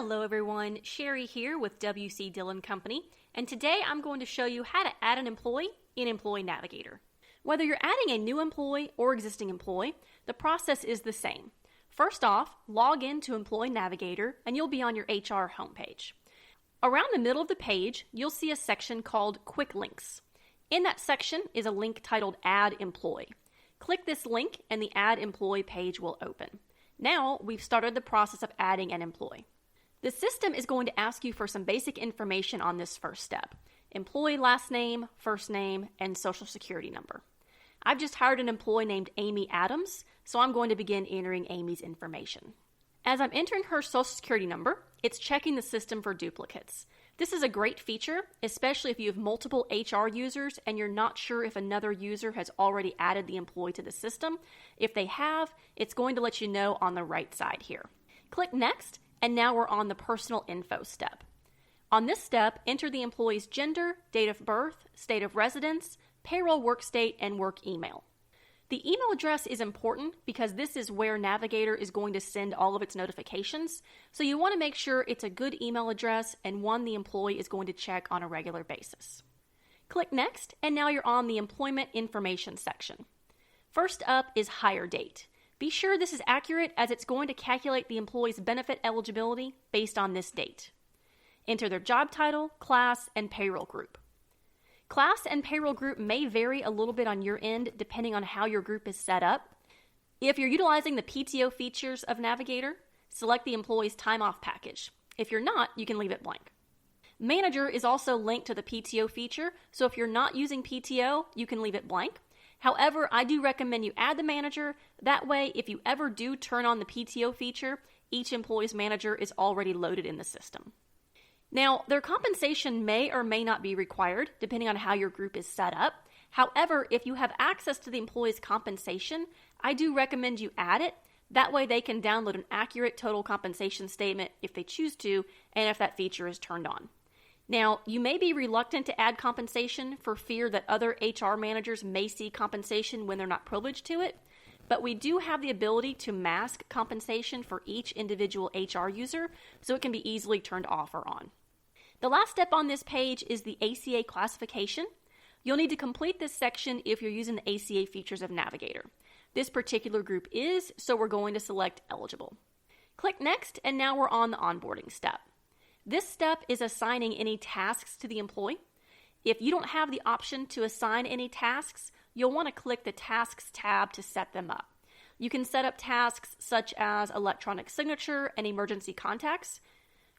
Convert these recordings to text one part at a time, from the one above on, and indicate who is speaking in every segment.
Speaker 1: Hello everyone, Sherry here with WC Dillon Company, and today I'm going to show you how to add an employee in Employee Navigator. Whether you're adding a new employee or existing employee, the process is the same. First off, log in to Employee Navigator and you'll be on your HR homepage. Around the middle of the page, you'll see a section called Quick Links. In that section is a link titled Add Employee. Click this link and the Add Employee page will open. Now we've started the process of adding an employee. The system is going to ask you for some basic information on this first step. Employee last name, first name, and social security number. I've just hired an employee named Amy Adams, so I'm going to begin entering Amy's information. As I'm entering her social security number, it's checking the system for duplicates. This is a great feature, especially if you have multiple HR users and you're not sure if another user has already added the employee to the system. If they have, it's going to let you know on the right side here. Click Next, and now we're on the personal info step. On this step, enter the employee's gender, date of birth, state of residence, payroll work state, and work email. The email address is important because this is where Navigator is going to send all of its notifications, so you want to make sure it's a good email address and one the employee is going to check on a regular basis. Click Next, and now you're on the employment information section. First up is hire date. Be sure this is accurate as it's going to calculate the employee's benefit eligibility based on this date. Enter their job title, class, and payroll group. Class and payroll group may vary a little bit on your end depending on how your group is set up. If you're utilizing the PTO features of Navigator, select the employee's time off package. If you're not, you can leave it blank. Manager is also linked to the PTO feature, so if you're not using PTO, you can leave it blank. However, I do recommend you add the manager. That way, if you ever do turn on the PTO feature, each employee's manager is already loaded in the system. Now, their compensation may or may not be required, depending on how your group is set up. However, if you have access to the employee's compensation, I do recommend you add it. That way they can download an accurate total compensation statement if they choose to, and if that feature is turned on. Now, you may be reluctant to add compensation for fear that other HR managers may see compensation when they're not privileged to it, but we do have the ability to mask compensation for each individual HR user, so it can be easily turned off or on. The last step on this page is the ACA classification. You'll need to complete this section if you're using the ACA features of Navigator. This particular group is, so we're going to select eligible. Click Next, and now we're on the onboarding step. This step is assigning any tasks to the employee. If you don't have the option to assign any tasks, you'll want to click the Tasks tab to set them up. You can set up tasks such as electronic signature and emergency contacts.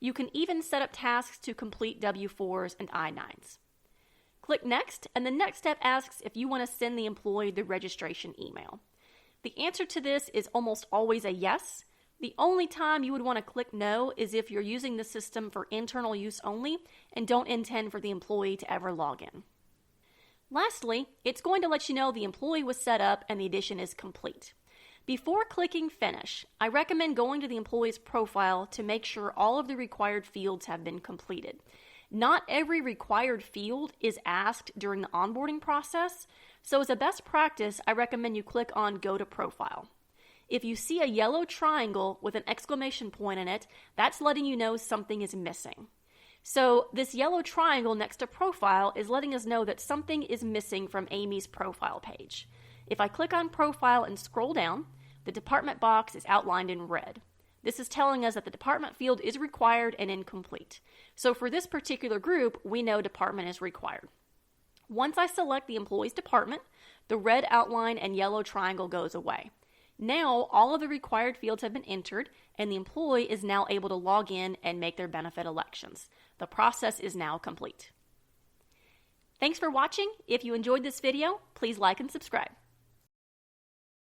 Speaker 1: You can even set up tasks to complete W-4s and I-9s. Click Next, and the next step asks if you want to send the employee the registration email. The answer to this is almost always a yes. The only time you would want to click no is if you're using the system for internal use only and don't intend for the employee to ever log in. Lastly, it's going to let you know the employee was set up and the addition is complete. Before clicking Finish, I recommend going to the employee's profile to make sure all of the required fields have been completed. Not every required field is asked during the onboarding process, so as a best practice, I recommend you click on Go to Profile. If you see a yellow triangle with an exclamation point in it, that's letting you know something is missing. So this yellow triangle next to Profile is letting us know that something is missing from Amy's profile page. If I click on Profile and scroll down, the department box is outlined in red. This is telling us that the department field is required and incomplete. So for this particular group, we know department is required. Once I select the employee's department, the red outline and yellow triangle goes away. Now, all of the required fields have been entered, and the employee is now able to log in and make their benefit elections. The process is now complete. Thanks for watching. If you enjoyed this video, please like and subscribe.